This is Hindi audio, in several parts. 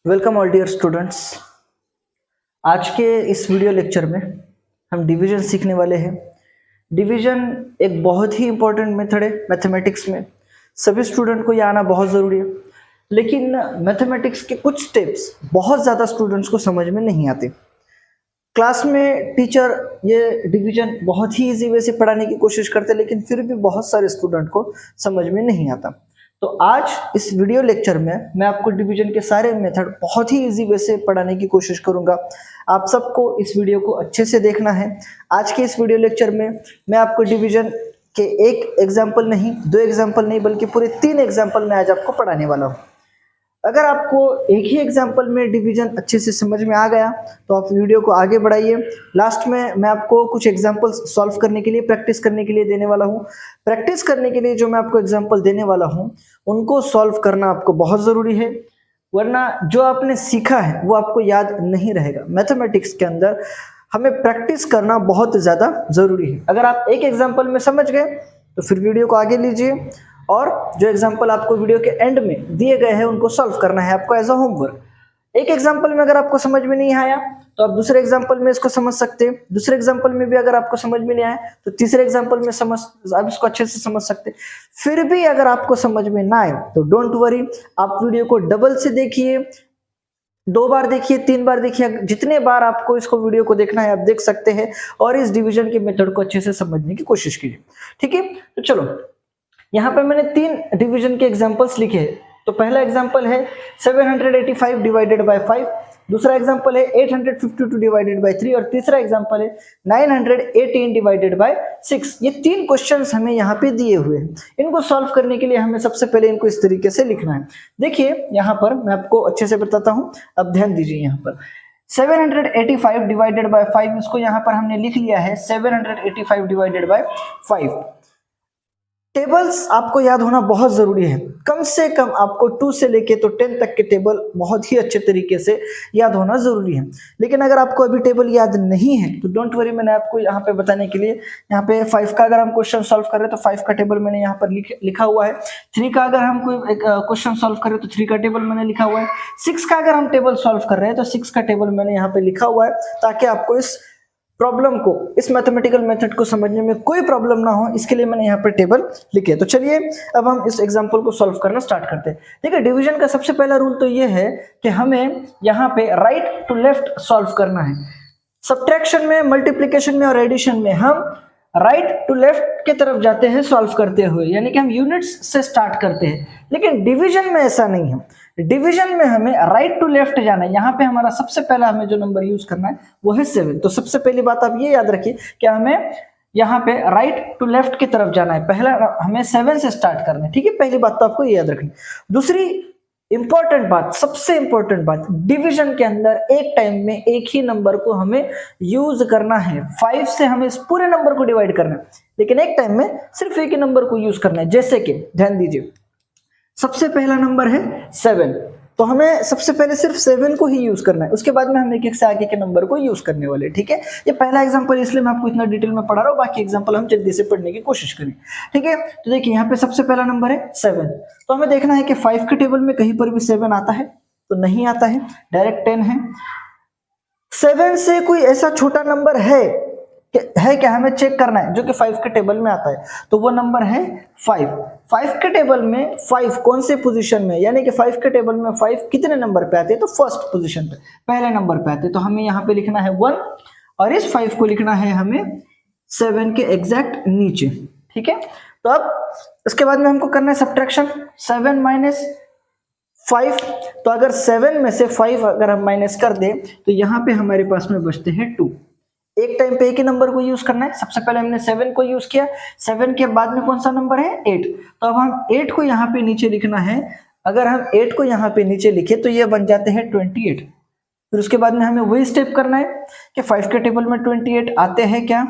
Welcome all dear students. आज के इस वीडियो लेक्चर में हम डिवीजन सीखने वाले हैं। डिवीजन एक बहुत ही इंपॉर्टेंट मेथड है मैथमेटिक्स में। सभी स्टूडेंट को ये आना बहुत ज़रूरी है, लेकिन मैथमेटिक्स के कुछ स्टेप्स बहुत ज़्यादा स्टूडेंट्स को समझ में नहीं आते। क्लास में टीचर ये डिवीजन बहुत ही इजी वे से पढ़ाने की कोशिश करते, लेकिन फिर भी बहुत सारे स्टूडेंट को समझ में नहीं आता। तो आज इस वीडियो लेक्चर में मैं आपको डिवीजन के सारे मेथड बहुत ही इजी वे से पढ़ाने की कोशिश करूंगा। आप सबको इस वीडियो को अच्छे से देखना है। आज के इस वीडियो लेक्चर में मैं आपको डिवीजन के एक एग्जाम्पल नहीं, दो एग्जाम्पल नहीं, बल्कि पूरे 3 एग्जाम्पल मैं आज आपको पढ़ाने वाला हूँ। अगर आपको एक ही एग्जाम्पल में डिवीजन अच्छे से समझ में आ गया तो आप वीडियो को आगे बढ़ाइए। लास्ट में मैं आपको कुछ एग्जाम्पल्स सॉल्व करने के लिए, प्रैक्टिस करने के लिए देने वाला हूँ। प्रैक्टिस करने के लिए जो मैं आपको एग्जाम्पल देने वाला हूँ उनको सॉल्व करना आपको बहुत ज़रूरी है, वरना जो आपने सीखा है वो आपको याद नहीं रहेगा। मैथमेटिक्स के अंदर हमें प्रैक्टिस करना बहुत ज़्यादा ज़रूरी है। अगर आप एक एग्जाम्पल में समझ गए तो फिर वीडियो को आगे लीजिए और जो एग्जाम्पल आपको वीडियो के एंड में दिए गए हैं उनको सॉल्व करना है आपको एज अ होमवर्क। एक एग्जाम्पल में अगर आपको समझ में नहीं आया तो आप दूसरे एग्जाम्पल में इसको समझ सकते हैं। दूसरे एग्जाम्पल में भी अगर आपको समझ में नहीं आया तो तीसरे एग्जाम्पल में आप इसको अच्छे से समझ सकते हैं। फिर भी अगर आपको समझ में ना आए तो डोंट वरी, आप वीडियो को डबल से देखिए, 2 बार देखिए, 3 बार देखिए, जितने बार आपको इसको वीडियो को देखना है आप देख सकते हैं और इस डिवीजन के मेथड को अच्छे से समझने की कोशिश कीजिए। ठीक है, तो चलो यहाँ पे मैंने 3 डिवीजन के एग्जांपल्स लिखे हैं। तो पहला एग्जांपल है 785 डिवाइडेड बाय 5, दूसरा एग्जांपल है 852 डिवाइडेड बाय 3 और तीसरा एग्जांपल है 918 डिवाइडेड बाय 6। ये 3 क्वेश्चंस हमें यहाँ पे दिए हुए हैं। इनको सॉल्व करने के लिए हमें सबसे पहले इनको इस तरीके से लिखना है। देखिए यहाँ पर मैं आपको अच्छे से बताता हूँ, अब ध्यान दीजिए। यहाँ पर 785 डिवाइडेड बाय 5, इसको यहाँ पर हमने लिख लिया है 785 डिवाइडेड बाय 5। टेबल्स आपको याद होना बहुत जरूरी है। कम से कम आपको 2 से लेके तो 10 तक के टेबल बहुत ही अच्छे तरीके से याद होना जरूरी है। लेकिन अगर आपको अभी टेबल याद नहीं है तो डोंट वरी, मैंने आपको यहाँ पे बताने के लिए यहाँ पे 5 का अगर हम क्वेश्चन सॉल्व कर रहे हैं तो 5 का टेबल मैंने यहाँ पर लिखा हुआ है। 3 का अगर हम कोई क्वेश्चन सॉल्व कर रहे हैं तो 3 का टेबल मैंने लिखा हुआ है। 6 का अगर हम टेबल सॉल्व कर रहे हैं तो 6 का टेबल मैंने यहाँ पे लिखा हुआ है, ताकि आपको इस प्रॉब्लम को, इस मैथमेटिकल मेथड को समझने में कोई प्रॉब्लम ना हो, इसके लिए मैंने यहाँ पर टेबल लिखे। तो चलिए अब हम इस एग्जांपल को सॉल्व करना स्टार्ट करते हैं। ठीक है, डिवीजन का सबसे पहला रूल तो ये है कि हमें यहाँ पे राइट टू लेफ्ट सॉल्व करना है। सब्ट्रैक्शन में, मल्टीप्लिकेशन में और एडिशन में हम राइट टू लेफ्ट के तरफ जाते हैं सॉल्व करते हुए, यानी कि हम यूनिट्स से स्टार्ट करते हैं। लेकिन डिवीजन में ऐसा नहीं है। डिवीजन में हमें राइट टू लेफ्ट जाना है। यहाँ पे हमारा सबसे पहला हमें जो नंबर यूज करना है वो है 7। तो सबसे पहली बात आप ये याद रखिए कि हमें यहाँ पे राइट टू लेफ्ट की तरफ जाना है। पहला हमें 7 से स्टार्ट करना है। ठीक है, पहली बात तो आपको ये याद रखनी। दूसरी इंपॉर्टेंट बात, सबसे इंपॉर्टेंट बात, डिवीजन के अंदर एक टाइम में एक ही नंबर को हमें यूज करना है। 5 से हमें इस पूरे नंबर को डिवाइड करना है, लेकिन एक टाइम में सिर्फ एक ही नंबर को यूज करना है। जैसे कि ध्यान दीजिए, सबसे पहला नंबर है 7, तो हमें सबसे पहले सिर्फ 7 को ही यूज करना है। उसके बाद में हम एक एक से आगे के नंबर को यूज करने वाले। ठीक है, ये पहला एग्जांपल इसलिए मैं आपको इतना डिटेल में पढ़ा रहा हूँ, बाकी एग्जांपल हम जल्दी से पढ़ने की कोशिश करें। ठीक है, तो देखिए यहाँ पे सबसे पहला नंबर है 7, तो हमें देखना है कि 5 के टेबल में कहीं पर भी 7 आता है तो नहीं आता है, डायरेक्ट 10 है। 7 से कोई ऐसा छोटा नंबर है क्या, हमें चेक करना है, जो कि 5 के टेबल में आता है, तो वो नंबर है 5। 5 के टेबल में 5 कौन से पोजीशन में, यानी कि 5 के टेबल में 5 कितने नंबर पे आते हैं, तो फर्स्ट पोजीशन पे, पहले नंबर पे आते हैं। तो हमें यहाँ पे लिखना है 1 और इस 5 को लिखना है हमें 7 के एग्जैक्ट नीचे। ठीक है, तो अब इसके बाद में हमको करना है सब्ट्रैक्शन। 7 माइनस 5, तो अगर 7 में से 5 अगर हम माइनस कर दें तो यहाँ पे हमारे पास में बचते हैं 2। एक टाइम पे एक ही नंबर को यूज करना है। सबसे पहले हमने 7 को यूज किया, 7 के बाद में कौन सा नंबर है 8, तो अब हम 8 को यहाँ पे नीचे लिखना है। अगर हम 8 को यहाँ पे नीचे लिखे तो ये बन जाते हैं 28। फिर उसके बाद में हमें वही स्टेप करना है कि 5 के टेबल में 28 आते हैं क्या,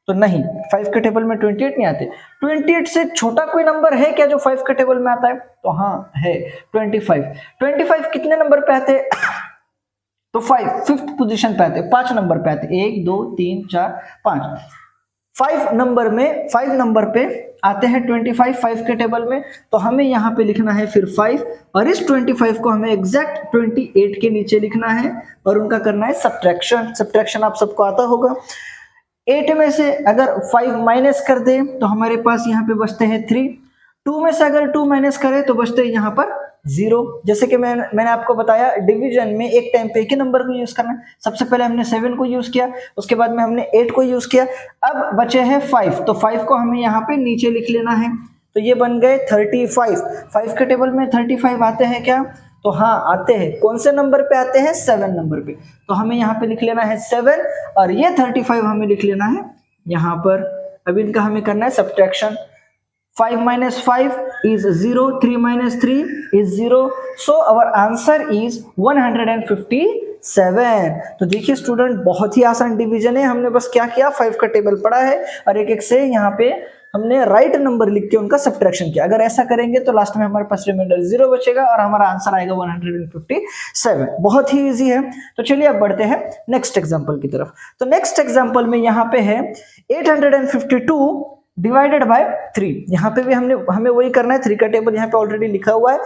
तो नहीं, 5 के टेबल में 28 नहीं आते। 28 से छोटा कोई नंबर है क्या जो 5 के टेबल में आता है, तो हाँ है 25। 25 कितने नंबर पे आते हैं, तो 5 फिफ्थ पोजीशन पे आते हैं, 5 नंबर पे आते हैं, 1 2 3 4 5। 5 नंबर पे आते हैं 25 5 के टेबल में, तो हमें यहाँ पे लिखना है फिर 5 और इस 25 को हमें एग्जैक्ट 28 के नीचे लिखना है और उनका करना है सब्ट्रैक्शन आप सबको आता होगा। 8 में से अगर 5 माइनस कर दे तो हमारे पास यहाँ पे बचते हैं 3, 2 में से अगर 2 माइनस करें तो बचते हैं यहाँ पर 0। जैसे कि मैंने आपको बताया डिवीजन में एक टाइम पे एक ही नंबर को यूज करना है। सबसे पहले हमने 7 को यूज किया, उसके बाद में हमने 8 को यूज किया, अब बचे हैं 5, तो 5 को हमें यहाँ पे नीचे लिख लेना है, तो ये बन गए 35। 5 के टेबल में 35 आते हैं क्या? तो हाँ आते हैं। कौन से नंबर पे आते हैं? 7 नंबर पे, तो हमें यहाँ पे लिख लेना है 7 और ये 35 हमें लिख लेना है यहाँ पर। अब इनका हमें करना है subtraction. 5 minus 5 is 0, 3 minus 3 is 0, so our answer is 157। तो देखिए स्टूडेंट बहुत ही आसान डिवीजन है, हमने बस क्या किया 5 का टेबल पढ़ा है और एक एक से यहाँ पे हमने राइट नंबर लिख के उनका सब्ट्रैक्शन किया। अगर ऐसा करेंगे तो लास्ट में हमारे पास रिमाइंडर 0 बचेगा और हमारा आंसर आएगा 157। बहुत ही इजी है। तो चलिए अब बढ़ते हैं नेक्स्ट एग्जांपल की तरफ। तो नेक्स्ट एग्जांपल में यहाँ पे है 852 डिवाइडेड बाय 3। यहाँ पे भी हमें वही करना है। 3 का टेबल यहाँ पे ऑलरेडी लिखा हुआ है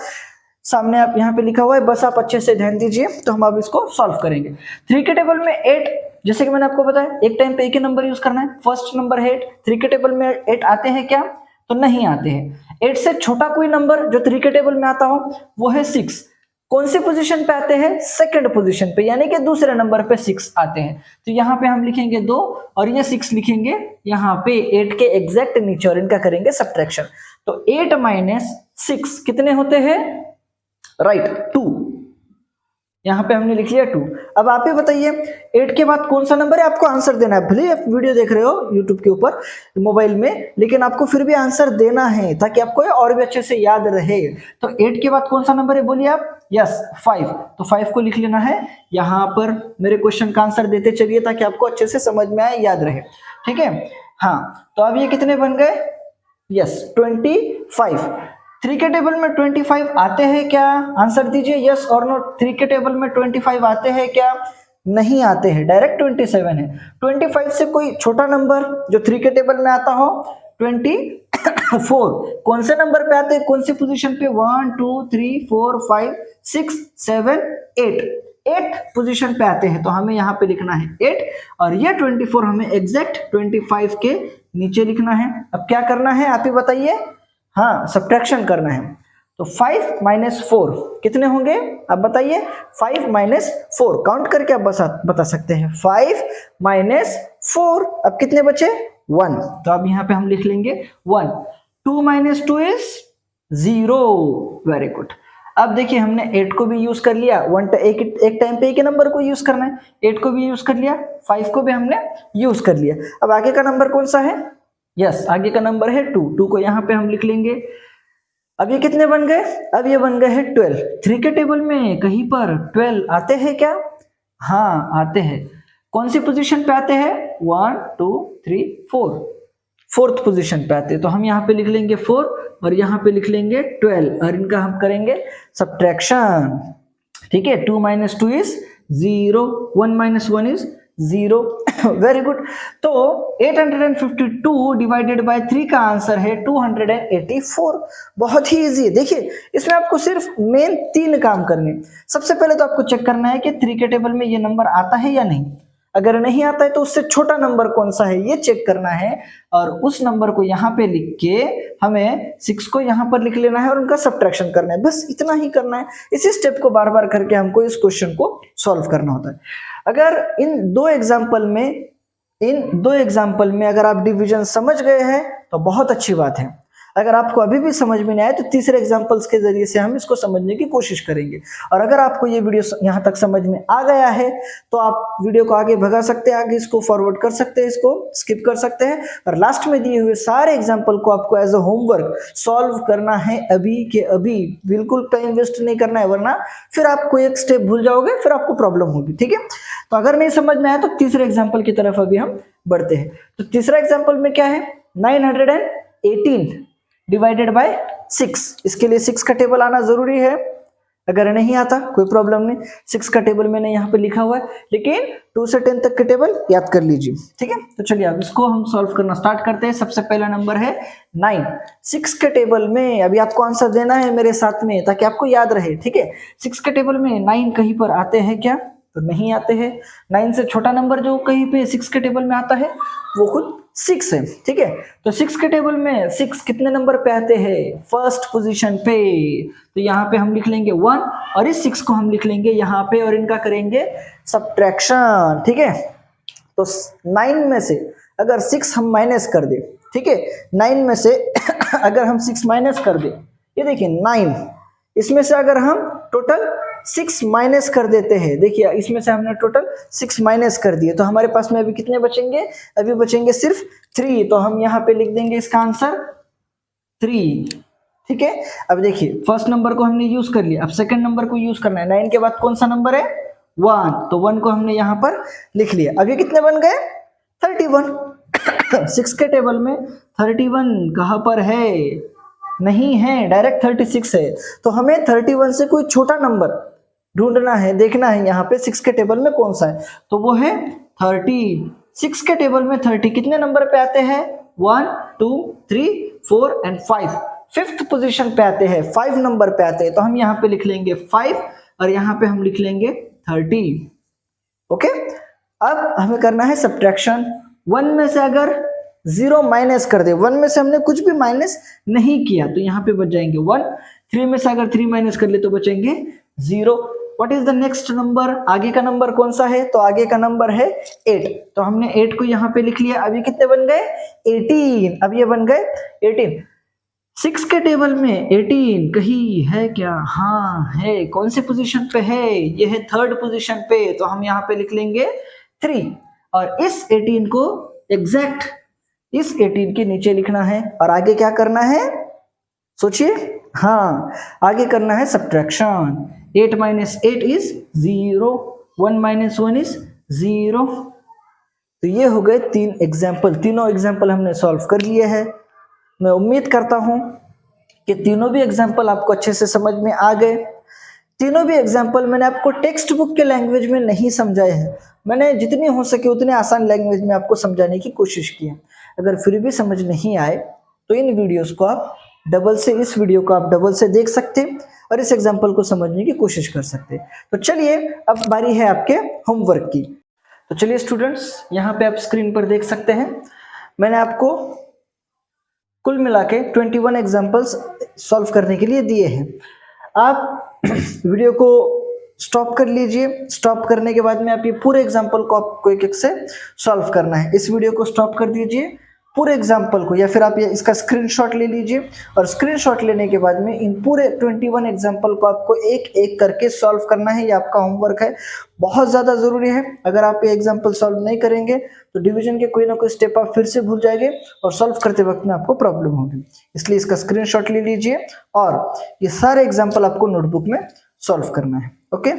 सामने, आप यहाँ पे लिखा हुआ है, बस आप अच्छे से ध्यान दीजिए तो हम अब इसको सॉल्व करेंगे। 3 के टेबल में 8, जैसे कि मैंने आपको बताया एक टाइम पे एक ही नंबर यूज करना है। फर्स्ट नंबर है 8, 3 के टेबल में 8 आते हैं क्या? तो नहीं आते हैं। 8 से छोटा कोई नंबर जो 3 के टेबल में आता हो वो है 6। कौन सी पोजीशन पे आते हैं? सेकंड पोजीशन पे, यानी कि दूसरे नंबर पे 6 आते हैं। तो यहाँ पे हम लिखेंगे 2 और ये 6 लिखेंगे यहाँ पे 8 के एग्जैक्ट नीचे और इनका करेंगे सब्ट्रैक्शन। तो 8 माइनस 6 कितने होते हैं? राइट 2। यहाँ पे हमने लिख लिया 2। अब आप ही बताइए 8 के बाद कौन सा नंबर है? आपको आंसर देना है। भले आप वीडियो देख रहे हो यूट्यूब के ऊपर मोबाइल में, लेकिन आपको फिर भी आंसर देना है ताकि आपको और भी अच्छे से याद रहे। तो 8 के बाद कौन सा नंबर है बोलिए आप? यस 5। तो 5 को लिख लेना है यहाँ पर। मेरे क्वेश्चन का आंसर देते चलिए ताकि आपको अच्छे से समझ में आए, याद रहे। ठीक है, हाँ। तो अब ये कितने बन गए? यस 25। 3 के टेबल में 25 आते हैं क्या? आंसर दीजिए यस और नो। 3 के टेबल में 25 आते हैं क्या? नहीं आते हैं, डायरेक्ट 27 है। 25 से कोई छोटा नंबर जो 3 के टेबल में आता हो 24। कौन से नंबर पे आते हैं? कौन सी पोजीशन पे? 1 2 3 4 5 6 7 8 8 पोजीशन पे आते हैं। तो हमें यहाँ पे लिखना है 8 और ये 24 हमें एग्जैक्ट 25 के नीचे लिखना है। अब क्या करना है आप ही बताइए? हाँ सब्ट्रैक्शन करना है। तो 5 माइनस 4 कितने होंगे आप बताइए? 5 माइनस 4 काउंट करके आप बता सकते हैं। 5 माइनस 4 अब कितने बचे? 1। तो अब यहाँ पे हम लिख लेंगे 1। 2 माइनस 2 इज 0। Very good. अब देखिए हमने 8 को भी यूज कर लिया। एक टाइम पे एक ही नंबर को यूज करना है। 8 को भी यूज कर लिया, 5 को भी हमने यूज कर लिया। अब आगे का नंबर कौन सा है? यस आगे का नंबर है 2। 2 को यहाँ पे हम लिख लेंगे। अब ये कितने बन गए? अब ये बन गए हैं 12। 3 के टेबल में कहीं पर 12 आते हैं क्या? हाँ आते हैं। कौन सी पोजीशन पे आते हैं? 1 2 3 4 फोर्थ पोजीशन पे आते हैं। तो हम यहाँ पे लिख लेंगे 4 और यहाँ पे लिख लेंगे 12 और इनका हम करेंगे सब्ट्रैक्शन। ठीक है, 2 minus 2 is 0, 1 minus 1 is 0। Very good. तो 852 डिवाइडेड बाय 3 का आंसर है 284। बहुत ही इजी है। देखिए इसमें आपको सिर्फ मेन 3 काम करने। सबसे पहले तो आपको चेक करना है कि 3 के टेबल में ये नंबर आता है या नहीं। अगर नहीं आता है तो उससे छोटा नंबर कौन सा है ये चेक करना है और उस नंबर को यहाँ पे लिख के हमें 6 को यहाँ पर लिख लेना है और उनका सब्ट्रैक्शन करना है। बस इतना ही करना है। इसी स्टेप को बार बार करके हमको इस क्वेश्चन को सॉल्व करना होता है। अगर इन दो एग्जाम्पल में अगर आप डिवीजन समझ गए हैं तो बहुत अच्छी बात है। अगर आपको अभी भी समझ में नहीं आए तो तीसरे एग्जाम्पल्स के जरिए से हम इसको समझने की कोशिश करेंगे। और अगर आपको ये वीडियो यहाँ तक समझ में आ गया है तो आप वीडियो को आगे भगा सकते हैं, आगे इसको फॉरवर्ड कर सकते हैं, इसको स्किप कर सकते हैं और लास्ट में दिए हुए सारे एग्जाम्पल को आपको एज अ होमवर्क सॉल्व करना है अभी के अभी। बिल्कुल टाइम वेस्ट नहीं करना है, वरना फिर आप कोई एक स्टेप भूल जाओगे, फिर आपको प्रॉब्लम होगी। ठीक है, तो अगर नहीं समझ में आया तो तीसरे एग्जाम्पल की तरफ अभी हम बढ़ते हैं। तो तीसरा एग्जाम्पल में क्या है? 918 डिवाइडेड बाय 6। इसके लिए 6 का टेबल आना जरूरी है। अगर नहीं आता कोई प्रॉब्लम नहीं, 6 का टेबल मैंने यहाँ पे लिखा हुआ है, लेकिन 2 से 10 तक के टेबल याद कर लीजिए, ठीक है। तो चलिए अब इसको हम सॉल्व करना स्टार्ट करते हैं। सबसे पहला नंबर है 9। 6 के टेबल में अभी आपको आंसर देना है मेरे साथ में, ताकि आपको याद रहे, ठीक है। 6 के टेबल में 9 कहीं पर आते हैं क्या? तो नहीं आते हैं। 9 से छोटा नंबर जो कहीं पे 6 के टेबल में आता है वो खुद 6 है, ठीक है। तो 6 के टेबल में 6 कितने नंबर पे आते हैं? फर्स्ट पोजीशन पे। तो यहाँ पे हम लिख लेंगे 1 और इस 6 को हम लिख लेंगे यहाँ पे और इनका करेंगे सब्ट्रैक्शन, ठीक है। तो 9 में से अगर 6 हम माइनस कर दे, ठीक है, 9 में से अगर हम 6 माइनस कर दे, ये देखिए 9, इसमें से अगर हम टोटल 6 माइनस कर देते हैं, देखिए इसमें से हमने टोटल 6 माइनस कर दिए, तो हमारे पास में अभी कितने बचेंगे? अभी बचेंगे सिर्फ 3। तो हम यहाँ पे लिख देंगे इसका आंसर 3, ठीक है। अब देखिए फर्स्ट नंबर को हमने यूज कर लिया, अब सेकंड नंबर को यूज करना है। 9 के बाद कौन सा नंबर है? 1, तो 1 को हमने यहाँ पर लिख लिया। अभी कितने बन गए? 31। 6 के टेबल में 31 कहाँ पर है? नहीं है, डायरेक्ट 36 है। तो हमें 31 से कोई छोटा नंबर ढूंढना है, देखना है यहाँ पे 6 के टेबल में कौन सा है, तो वो है 30। 6 के टेबल में 30 कितने नंबर पे आते हैं? 1 2 3 4 एंड 5, 5th पोजीशन पे आते हैं, 5 नंबर पे आते हैं। तो हम यहाँ पे लिख लेंगे 5 और यहाँ पे हम लिख लेंगे 30, ओके। अब हमें करना है सब्ट्रैक्शन। 1 में से अगर 0 माइनस कर दे, 1 में से हमने कुछ भी माइनस नहीं किया, तो यहाँ पे बच जाएंगे 1। 3 में से अगर 3 माइनस कर ले तो बचेंगे 0। What is the next number? आगे का नंबर कौन सा है? तो आगे का नंबर है 8। तो हमने 8 को यहाँ पे लिख लिया। अभी कितने बन गए? 18। अब ये बन गए 18। 6 के टेबल में 18 कहीं है क्या? हाँ है। कौन से पोजीशन पे है? ये है 3rd पोजीशन पे। तो हम यहाँ पे लिख लेंगे 3 और इस 18 को एग्जैक्ट इस 18 के नीचे लिखना है और आगे क्या करना है? सोचिए। हाँ, आगे करना है subtraction. 8 minus 8 is 0, 1 minus 1 is 0। तो ये हो गए 3 एग्जाम्पल। तीनों एग्जाम्पल हमने सॉल्व कर लिए हैं। मैं उम्मीद करता हूं कि तीनों भी एग्जाम्पल आपको अच्छे से समझ में आ गए। तीनों भी एग्जाम्पल मैंने आपको टेक्स्ट बुक के लैंग्वेज में नहीं समझाए हैं, मैंने जितनी हो सके उतने आसान लैंग्वेज में आपको समझाने की कोशिश की है। अगर फिर भी समझ नहीं आए तो इन वीडियोस को आप इस वीडियो को आप डबल से देख सकते और इस एग्जाम्पल को समझने की कोशिश कर सकते। तो चलिए अब बारी है आपके होमवर्क की। तो चलिए स्टूडेंट्स, यहाँ पे आप स्क्रीन पर देख सकते हैं मैंने आपको कुल मिला के 21 एग्जाम्पल्स सॉल्व करने के लिए दिए हैं। आप वीडियो को स्टॉप कर लीजिए। स्टॉप करने के बाद में आप ये पूरे एग्जाम्पल को आपको एक एक से सॉल्व करना है। इस वीडियो को स्टॉप कर दीजिए, पूरे एग्जाम्पल को, या फिर आप ये इसका स्क्रीनशॉट ले लीजिए और स्क्रीनशॉट लेने के बाद में इन पूरे 21 एग्जाम्पल को आपको एक एक करके सॉल्व करना है। ये आपका होमवर्क है, बहुत ज़्यादा ज़रूरी है। अगर आप ये एग्जाम्पल सॉल्व नहीं करेंगे तो डिवीजन के कोई ना कोई स्टेप आप फिर से भूल जाएंगे और सॉल्व करते वक्त में आपको प्रॉब्लम होगी। इसलिए इसका स्क्रीनशॉट ले लीजिए और ये सारे एग्जाम्पल आपको नोटबुक में सॉल्व करना है, ओके।